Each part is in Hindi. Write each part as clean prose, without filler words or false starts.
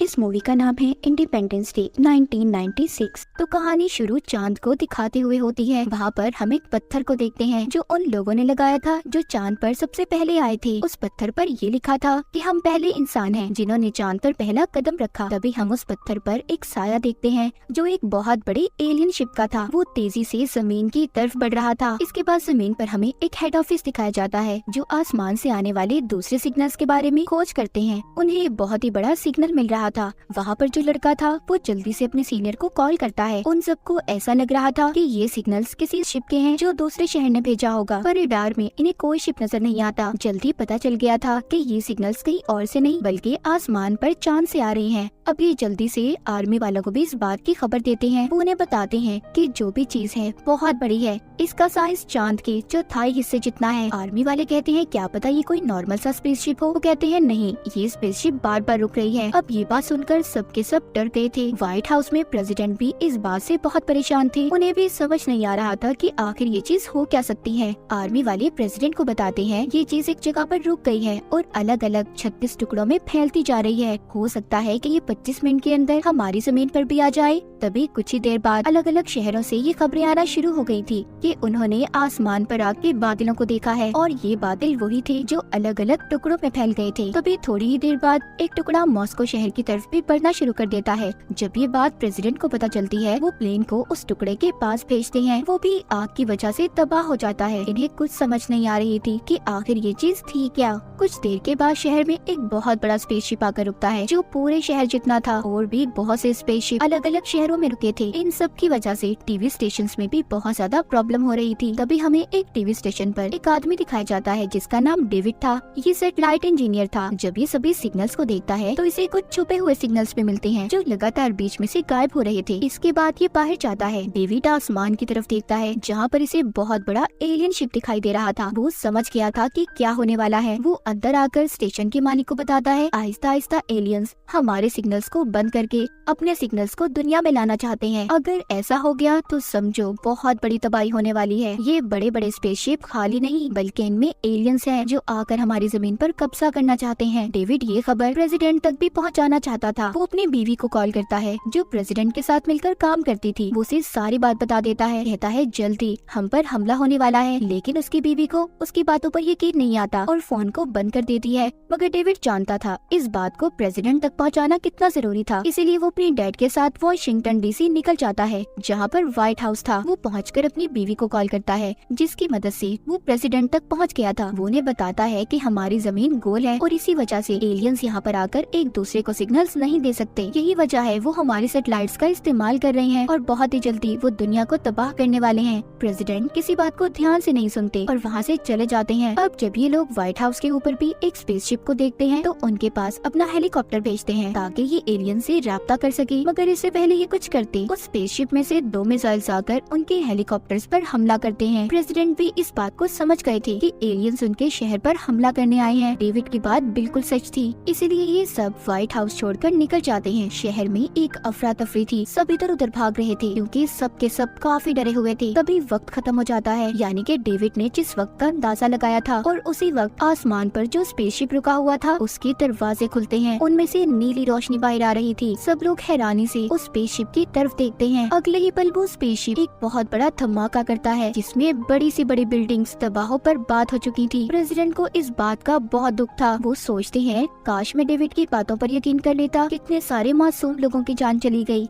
इस मूवी का नाम है इंडिपेंडेंस डे 1996। तो कहानी शुरू चांद को दिखाते हुए होती है। वहाँ पर हम एक पत्थर को देखते हैं जो उन लोगों ने लगाया था जो चांद पर सबसे पहले आए थे। उस पत्थर पर ये लिखा था कि हम पहले इंसान हैं जिन्होंने चांद पर पहला कदम रखा। तभी हम उस पत्थर पर एक साया देखते हैं जो एक बहुत बड़े एलियन शिप का था। वो तेजी से जमीन की तरफ बढ़ रहा था। इसके बाद जमीन पर हमें एक हेड ऑफिस दिखाया जाता है जो आसमान से आने वाले दूसरे सिग्नल्स के बारे में खोज करते हैं। उन्हें बहुत ही बड़ा सिग्नल मिल रहा था। वहाँ पर जो लड़का था वो जल्दी से अपने सीनियर को कॉल करता है। उन सबको ऐसा लग रहा था कि ये सिग्नल्स किसी शिप के हैं जो दूसरे शहर ने भेजा होगा, पर रडार में इन्हें कोई शिप नजर नहीं आता। जल्दी पता चल गया था कि ये सिग्नल्स कहीं और से नहीं बल्कि आसमान पर चांद से आ रही हैं। अब ये जल्दी से आर्मी वालों को भी इस बात की खबर देते हैं। वो उन्हें बताते हैं कि जो भी चीज है बहुत बड़ी है, इसका साइज चांद के चौथाई हिस्से जितना है। आर्मी वाले कहते हैं क्या पता ये कोई नॉर्मल सा स्पेसशिप हो। वो कहते हैं नहीं, ये स्पेसशिप बार बार रुक रही है। अब ये बात सुनकर सबके सब डर गए थे। व्हाइट हाउस में प्रेसिडेंट भी इस बात से बहुत परेशान थे। उन्हें भी समझ नहीं आ रहा था कि आखिर ये चीज हो क्या सकती है। आर्मी वाले प्रेसिडेंट को बताते हैं ये चीज एक जगह पर रुक गई है और अलग अलग 36 टुकड़ों में फैलती जा रही है। हो सकता है कि ये 25 मिनट के अंदर हमारी जमीन पर भी आ जाए। तभी कुछ ही देर बाद अलग अलग शहरों से ये खबरें आना शुरू हो गई थी कि उन्होंने आसमान पर आके बादलों को देखा है और ये बादल वही थे जो अलग अलग टुकड़ों में फैल गए थे। तभी थोड़ी ही देर बाद एक टुकड़ा मॉस्को शहर की तरफ भी बढ़ना शुरू कर देता है। जब ये बात प्रेसिडेंट को पता चलती है वो प्लेन को उस टुकड़े के पास भेजते हैं। वो भी आग की वजह से तबाह हो जाता है। इन्हें कुछ समझ नहीं आ रही थी कि आखिर ये चीज थी क्या। कुछ देर के बाद शहर में एक बहुत बड़ा स्पेसशिप आकर रुकता है जो पूरे शहर जितना था और भी बहुत से स्पेसशिप अलग अलग शहरों में रुके थे। इन सब की वजह से टीवी स्टेशंस में भी बहुत ज्यादा प्रॉब्लम हो रही थी। तभी हमें एक टीवी स्टेशन पर एक आदमी दिखाया जाता है जिसका नाम डेविड था। ये सैटेलाइट इंजीनियर था। जब ये सभी सिग्नल्स को देखता है तो इसे कुछ छुपे हुए सिग्नल्स भी मिलते हैं जो लगातार बीच में से गायब हो रहे थे। इसके बाद ये बाहर जाता है। डेविड आसमान की तरफ देखता है जहाँ पर इसे बहुत बड़ा एलियन शिप दिखाई दे रहा था। वो समझ गया था कि क्या होने वाला है। वो अंदर आकर स्टेशन के मालिक को बताता है आहिस्ता आहिस्ता एलियंस हमारे सिग्नल्स को बंद करके अपने सिग्नल्स को दुनिया में लाना चाहते हैं। अगर ऐसा हो गया तो समझो बहुत बड़ी तबाही होने वाली है। ये बड़े बड़े स्पेसशिप खाली नहीं बल्कि इनमें एलियंस हैं जो आकर हमारी जमीन पर कब्जा करना चाहते हैं। डेविड ये खबर प्रेसिडेंट तक भी पहुंचाना चाहता था। वो अपनी बीवी को कॉल करता है जो प्रेसिडेंट के साथ मिलकर काम करती थी। वो उसे सारी बात बता देता है। कहता है जल्दी हम पर हमला होने वाला है, लेकिन उसकी बीवी को उसकी बातों पर यकीन नहीं आता और फोन को बंद कर देती है। मगर डेविड जानता था इस बात को प्रेसिडेंट तक पहुँचाना कितना जरूरी था, इसीलिए वो अपनी डैड के साथ वॉशिंगटन डीसी निकल जाता है जहाँ पर व्हाइट हाउस था। वो पहुंचकर अपनी बीवी को कॉल करता है जिसकी मदद से वो प्रेसिडेंट तक पहुंच गया था। वो उन्हें बताता है कि हमारी जमीन गोल है और इसी वजह से एलियंस यहाँ पर आकर एक दूसरे को सिग्नल्स नहीं दे सकते। यही वजह है वो हमारी सैटेलाइट्स का इस्तेमाल कर रहे हैं और बहुत ही जल्दी वो दुनिया को तबाह करने वाले हैं। प्रेसिडेंट किसी बात को ध्यान से नहीं सुनते और वहाँ से चले जाते हैं। अब जब ये लोग व्हाइट हाउस के ऊपर भी एक स्पेसशिप को देखते हैं तो उनके पास अपना हेलीकॉप्टर भेजते हैं ताकि ये एलियन से राब्ता कर सके। मगर इससे पहले ये कुछ करते उस स्पेसशिप में से 2 मिसाइल्स आकर उनके हेलीकॉप्टर्स पर हमला करते हैं। प्रेसिडेंट भी इस बात को समझ गए थे कि एलियंस उनके शहर पर हमला करने आए हैं। डेविड की बात बिल्कुल सच थी, इसीलिए ये सब व्हाइट हाउस छोड़कर निकल जाते हैं। शहर में एक अफरा तफरी थी। सब इधर उधर भाग रहे थे क्योंकि सब के सब काफी डरे हुए थे। तभी वक्त खत्म हो जाता है, यानी कि डेविड ने जिस वक्त का अंदाजा लगाया था और उसी वक्त आसमान पर जो स्पेसशिप रुका हुआ था उसके दरवाजे खुलते हैं। उनमें से नीली रोशनी बाहर आ रही थी। सब लोग हैरानी से उस स्पेसशिप की तरफ देखते हैं। अगले ही पल वो स्पेसशिप एक बहुत बड़ा धमाका करता है जिसमें बड़ी सी बड़ी बिल्डिंग्स तबाह पर बात हो चुकी थी। प्रेसिडेंट को इस बात का बहुत दुख था। वो सोचते हैं काश मैं डेविड की बातों पर यकीन कर लेता, कितने सारे मासूम लोगों की जान चली गई।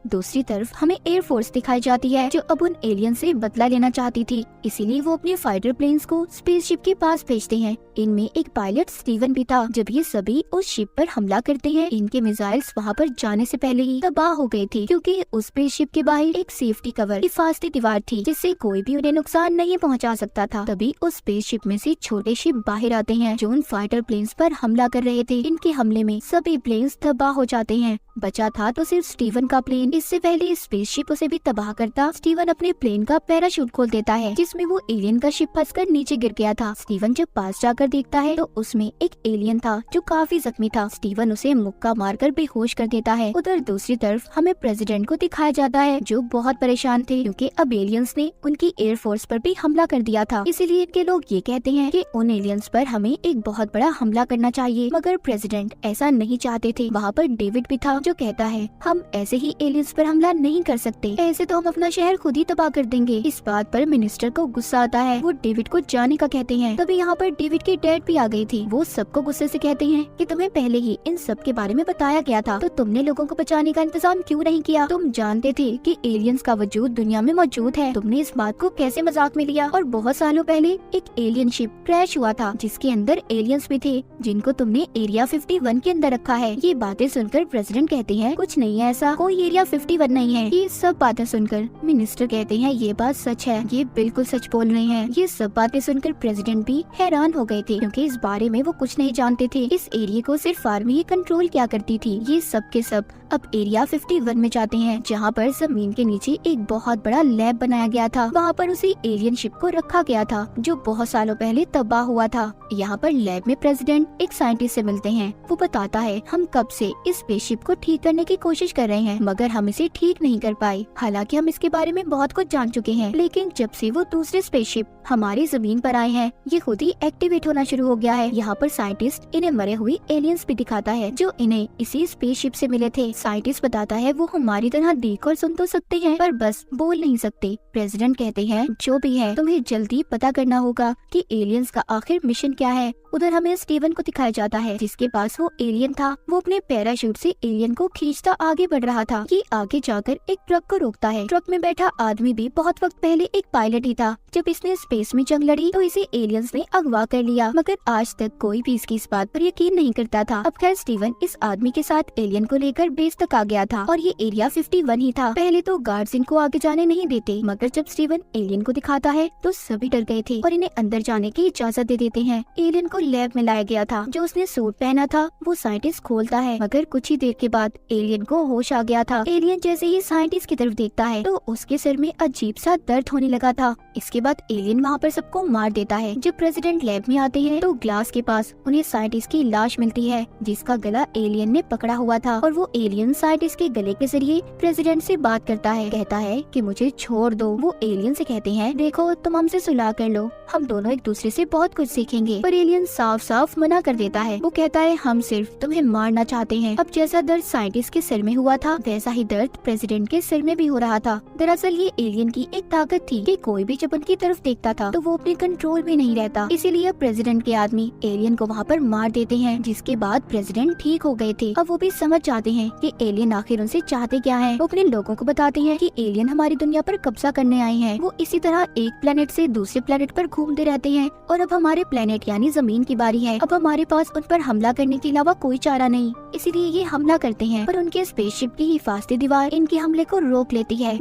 दूसरी तरफ हमें एयरफोर्स दिखाई जाती है जो अब उन एलियन से बदला लेना चाहती थी, इसीलिए वो अपने फाइटर प्लेन्स को स्पेसशिप के पास भेजते हैं। इनमें एक पायलट स्टीवन भी था। जब ये सभी उस शिप पर हमला करते हैं इनके मिसाइल्स वहाँ पर जाने से पहले ही तबाह हो गई थी क्योंकि उस स्पेसशिप के बाहर एक सेफ्टी कवर हिफाजती दीवार थी जिससे कोई भी उन्हें नुकसान नहीं पहुँचा सकता था। तभी उस स्पेसशिप में से छोटे शिप बाहर आते हैं जो उन फाइटर प्लेन्स पर हमला कर रहे थे। इनके हमले में सभी प्लेन्स तबाह हो जाते हैं। बचा था तो सिर्फ स्टीवन का प्लेन। इससे पहले स्पेसशिप उसे भी तबाह करता, स्टीवन अपने प्लेन का पैराशूट खोल देता है जिसमें वो एलियन का शिप फंसकर नीचे गिर गया था। स्टीवन जब पास जाकर देखता है तो उसमें एक एलियन था जो काफी जख्मी था। स्टीवन उसे मुक्का मारकर बेहोश कर देता है। उधर दूसरी तरफ हमें प्रेसिडेंट को दिखाया जाता है जो बहुत परेशान थे क्योंकि अब एलियंस ने उनकी एयरफोर्स पर भी हमला कर दिया था। इसीलिए के लोग ये कहते हैं कि उन एलियंस पर हमें एक बहुत बड़ा हमला करना चाहिए, मगर प्रेसिडेंट ऐसा नहीं चाहते थे। वहाँ पर डेविड भी था जो कहता है हम ऐसे ही एलियंस पर हमला नहीं कर सकते, ऐसे तो हम अपना शहर खुद ही तबाह कर देंगे। इस बात पर मिनिस्टर को गुस्सा आता है, वो डेविड को जाने का कहते हैं। तभी यहाँ पर डेविड की डैड भी आ गई थी। वो सबको गुस्से से कहते हैं कि तुम्हें पहले ही इन सब के बारे में बताया गया था, तो तुमने लोगों को बचाने का इंतजाम क्यों नहीं किया? तुम जानते थे कि एलियंस का वजूद दुनिया में मौजूद है, तुमने इस बात को कैसे मजाक में लिया? और बहुत सालों पहले एक एलियन शिप क्रैश हुआ था जिसके अंदर एलियंस भी थे जिनको तुमने एरिया 51 के अंदर रखा है। ये बातें सुनकर प्रेसिडेंट कहते हैं कुछ नहीं है ऐसा, कोई एरिया 51 नहीं है। ये सब बातें सुनकर मिनिस्टर कहते हैं ये बात सच है, ये बिल्कुल सच बोल रहे हैं। ये सब बातें सुनकर प्रेसिडेंट भी हैरान हो गए थे क्योंकि इस बारे में वो कुछ नहीं जानते थे। इस एरिया को सिर्फ आर्मी ही कंट्रोल किया करती थी। ये सब के सब अब एरिया 51 में जाते हैं जहाँ पर जमीन के नीचे एक बहुत बड़ा लैब बनाया गया था। वहाँ पर उसी एलियन शिप को रखा गया था जो बहुत सालों पहले तबाह हुआ था। यहाँ पर लैब में प्रेसिडेंट एक साइंटिस्ट से मिलते हैं। वो बताता है हम कब से इस स्पेसशिप को ठीक करने की कोशिश कर रहे हैं मगर हम इसे ठीक नहीं कर पाए। हालांकि हम इसके बारे में बहुत कुछ जान चुके हैं, लेकिन जब से वो दूसरे स्पेसशिप हमारी जमीन पर आए हैं ये खुद ही एक्टिवेट होना शुरू हो गया है। यहाँ पर साइंटिस्ट इन्हें मरे हुए एलियंस भी दिखाता है जो इन्हें इसी स्पेसशिप से मिले थे। साइंटिस्ट बताता है वो हमारी तरह देख और सुन तो सकते हैं पर बस बोल नहीं सकते। प्रेसिडेंट कहते हैं जो भी है तुम्हें जल्दी पता करना होगा कि एलियंस का आखिर मिशन क्या है। उधर हमें स्टीवन को दिखाया जाता है जिसके पास वो एलियन था। वो अपने पैराशूट से एलियन को खींचता आगे बढ़ रहा था कि आगे जाकर एक ट्रक को रोकता है। ट्रक में बैठा आदमी भी बहुत वक्त पहले एक पायलट ही था। जब इसने स्पेस में जंग लड़ी तो इसे एलियंस ने अगवा कर लिया, मगर आज तक कोई भी इसकी इस बात पर यकीन नहीं करता था। अब खैर स्टीवन इस आदमी के साथ एलियन को लेकर बेस तक आ गया था और ये एरिया 51 ही था। पहले तो गार्ड्स इनको आगे जाने नहीं देते, मगर जब स्टीवन एलियन को दिखाता है तो सभी डर गए थे और इन्हें अंदर जाने की इजाजत दे देते हैं। एलियन को लैब में लाया गया था। जो उसने सूट पहना था वो साइंटिस्ट खोलता है, मगर कुछ ही देर के बाद एलियन को होश आ गया था। एलियन जैसे ही साइंटिस्ट की तरफ देखता है तो उसके सिर में अजीब सा दर्द होने लगा था। इसके बाद एलियन वहाँ पर सबको मार देता है। जब प्रेसिडेंट लैब में आते हैं तो ग्लास के पास उन्हें साइंटिस्ट की लाश मिलती है जिसका गला एलियन ने पकड़ा हुआ था और वो एलियन साइंटिस्ट के गले के जरिए प्रेसिडेंट से बात करता है। कहता है कि मुझे छोड़ दो। वो एलियन से कहते हैं देखो तुम हमसे सुलह कर लो, हम दोनों एक दूसरे से बहुत कुछ सीखेंगे। पर एलियन साफ साफ मना कर देता है। वो कहता है हम सिर्फ तुम्हें मारना चाहते हैं। अब जैसा दर्द साइंटिस्ट के सिर में हुआ था वैसा ही दर्द प्रेसिडेंट के सिर में भी हो रहा था। दरअसल ये एलियन की एक ताकत थी कि कोई भी जब उनकी तरफ देखता था तो वो अपने कंट्रोल में नहीं रहता। इसीलिए प्रेसिडेंट के आदमी एलियन को वहाँ पर मार देते हैं, जिसके बाद प्रेसिडेंट ठीक हो गए थे। अब वो भी समझ जाते हैं कि एलियन आखिर उनसे चाहते क्या है। वो अपने लोगों को बताते हैं कि एलियन हमारी दुनिया पर कब्जा करने आए हैं। वो इसी तरह एक प्लेनेट से दूसरे प्लेनेट पर घूमते रहते हैं और अब हमारे प्लेनेट यानी जमीन की बारी है। अब हमारे पास उन पर हमला करने के अलावा कोई चारा नहीं, इसीलिए ये हमला करते हैं। पर उनके स्पेसशिप की हिफाजती दीवार इनके हमले को रोक लेती है।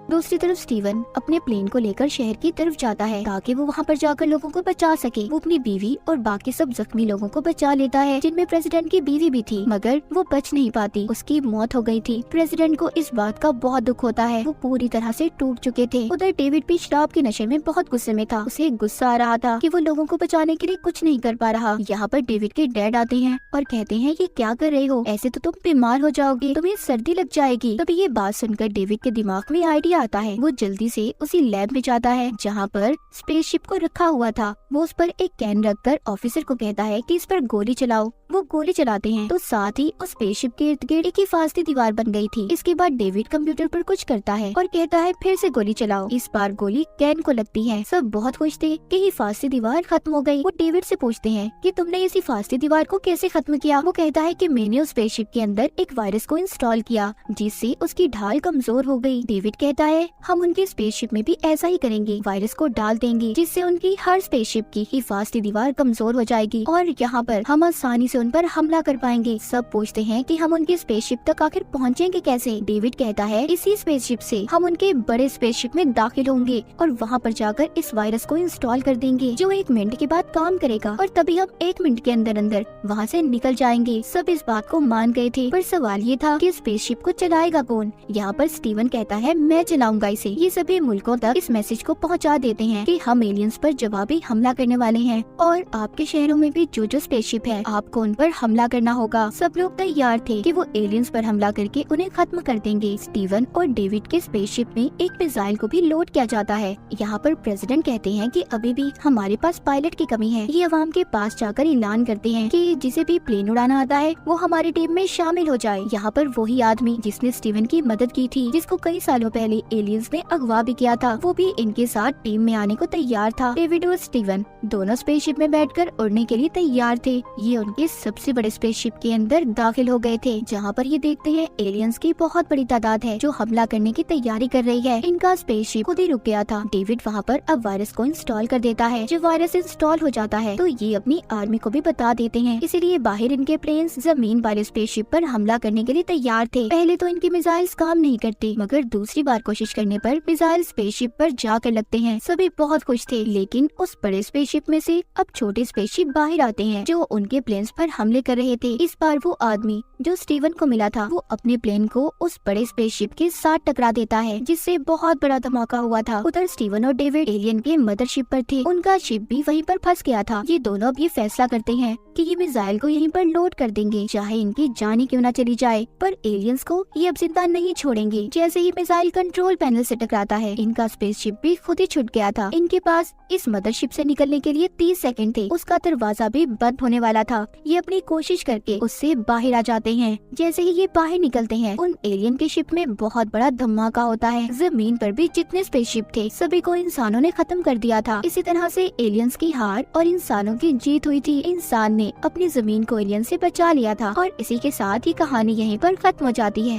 दूसरी तरफ स्टीवन अपने प्लेन को लेकर शहर की तरफ जाता है ताकि वो वहाँ पर जाकर लोगों को बचा सके। वो अपनी बीवी और बाकी सब जख्मी लोगों को बचा लेता है जिनमें प्रेसिडेंट की बीवी भी थी, मगर वो बच नहीं पाती, उसकी मौत हो गई थी। प्रेसिडेंट को इस बात का बहुत दुख होता है, वो पूरी तरह से टूट चुके थे। उधर डेविड भी शराब के नशे में बहुत गुस्से में था। उसे गुस्सा आ रहा था कि वो लोगों को बचाने के लिए कुछ नहीं कर पा रहा। यहाँ पर डेविड के डैड आते हैं और कहते हैं ये क्या कर रहे हो, ऐसे तो तुम बीमार हो जाओगे, तुम्हें सर्दी लग जाएगी। तभी ये बात सुनकर डेविड के दिमाग में आइडिया आता है। वो जल्दी से उसी लैब में जाता है जहाँ पर स्पेसशिप को रखा हुआ था। वो उस पर एक कैन रखकर ऑफिसर को कहता है कि इस पर गोली चलाओ। वो गोली चलाते हैं तो साथ ही उस स्पेसशिप के इर्द गिर्द एक हिफाजती दीवार बन गई थी। इसके बाद डेविड कंप्यूटर पर कुछ करता है और कहता है फिर से गोली चलाओ। इस बार गोली कैन को लगती है। सब बहुत खुश थे कि हिफाजती दीवार खत्म हो गई। वो डेविड से पूछते हैं कि तुमने इस हिफाजती दीवार को कैसे खत्म किया। वो कहता है कि मैंने उस स्पेसशिप के अंदर एक वायरस को इंस्टॉल किया जिससे उसकी ढाल कमजोर हो गई। डेविड कहता है हम उनकी स्पेसशिप में भी ऐसा ही करेंगे, वायरस को डाल देंगे जिससे उनकी हर स्पेसशिप की हिफाजती दीवार कमजोर हो जाएगी और यहाँ पर हम आसानी से उन पर हमला कर पाएंगे। सब पूछते हैं कि हम उनकी स्पेसशिप तक आखिर पहुँचेंगे कैसे। डेविड कहता है इसी स्पेसशिप से हम उनके बड़े स्पेसशिप में दाखिल होंगे और वहाँ पर जाकर इस वायरस को इंस्टॉल कर देंगे जो 1 मिनट के बाद काम करेगा और तभी हम 1 मिनट के अंदर अंदर वहाँ से निकल जाएंगे। सब इस बात को मान गए थे, पर सवाल ये था कि स्पेसशिप को चलाएगा कौन। यहाँ पर स्टीवन कहता है मैं चलाऊंगा इसे। ये सभी मुल्कों तक इस मैसेज को पहुंचा देते हैं कि हम एलियंस पर जवाबी हमला करने वाले हैं और आपके शहरों में भी जो जो स्पेसशिप है आपको उन पर हमला करना होगा। सब लोग तैयार थे कि वो एलियंस पर हमला करके उन्हें खत्म कर देंगे। स्टीवन और डेविड के स्पेसशिप में एक मिसाइल को भी लोड किया जाता है। यहाँ पर प्रेसिडेंट कहते हैं कि अभी भी हमारे पास पायलट की कमी है। ये अवाम के पास जाकर ऐलान करते हैं कि जिसे भी प्लेन उड़ाना आता है वो हमारी टीम में शामिल हो जाए। यहाँ पर वही आदमी जिसने स्टीवन की मदद की थी, जिसको कई सालों पहले एलियंस ने अगवा भी किया था, वो भी इनके साथ टीम में आने को तैयार था। डेविड और स्टीवन दोनों स्पेसशिप में बैठकर उड़ने के लिए तैयार थे। ये उनके सबसे बड़े स्पेसशिप के अंदर दाखिल हो गए थे, जहाँ पर ये देखते हैं एलियंस की बहुत बड़ी तादाद है जो हमला करने की तैयारी कर रही है। इनका स्पेसशिप खुद ही रुक गया था। डेविड वहाँ पर अब वायरस को इंस्टॉल कर देता है। जब वायरस इंस्टॉल हो जाता है तो ये अपनी आर्मी को भी बता देते हैं, इसीलिए बाहर इनके प्लेन्स जमीन वाले स्पेसशिप पर हमला करने के लिए तैयार थे। पहले तो इनकी मिसाइल्स काम नहीं करती, मगर दूसरी बार कोशिश करने पर मिसाइल स्पेसशिप पर जाकर लगते हैं। सभी बहुत खुश थे, लेकिन उस बड़े स्पेसशिप में से अब छोटे स्पेसशिप बाहर आते हैं जो उनके प्लेन्स पर हमले कर रहे थे। इस बार वो आदमी जो स्टीवन को मिला था वो अपने प्लेन को उस बड़े स्पेसशिप के साथ टकरा देता है, जिससे बहुत बड़ा धमाका हुआ था। उधर स्टीवन और डेविड एलियन के मदरशिप पर थे, उनका शिप भी वहीं पर फंस गया था। ये दोनों अब ये फैसला करते हैं कि ये मिसाइल को यहीं पर लोड कर देंगे, चाहे इनकी जान ही क्यों न चली जाए। पर एलियंस को ये अब जिंदा नहीं छोड़ेंगे। जैसे ही मिसाइल कंट्रोल पैनल से टकराता है, इनका स्पेसशिप भी खुद ही छूट गया था। इनके पास इस मदरशिप से निकलने के लिए 30 सेकंड थे। उसका दरवाजा भी बंद होने वाला था। ये अपनी कोशिश करके उससे बाहर आ जाते हैं। जैसे ही ये बाहर निकलते हैं, उन एलियन के शिप में बहुत बड़ा धमाका होता है। जमीन पर भी जितने स्पेसशिप थे सभी को इंसानों ने खत्म कर दिया था। इसी तरह से एलियंस की हार और इंसानों की जीत हुई थी। इंसान ने अपनी जमीन को एलियन से बचा लिया था और इसी के साथ ही कहानी यहीं पर खत्म हो जाती है।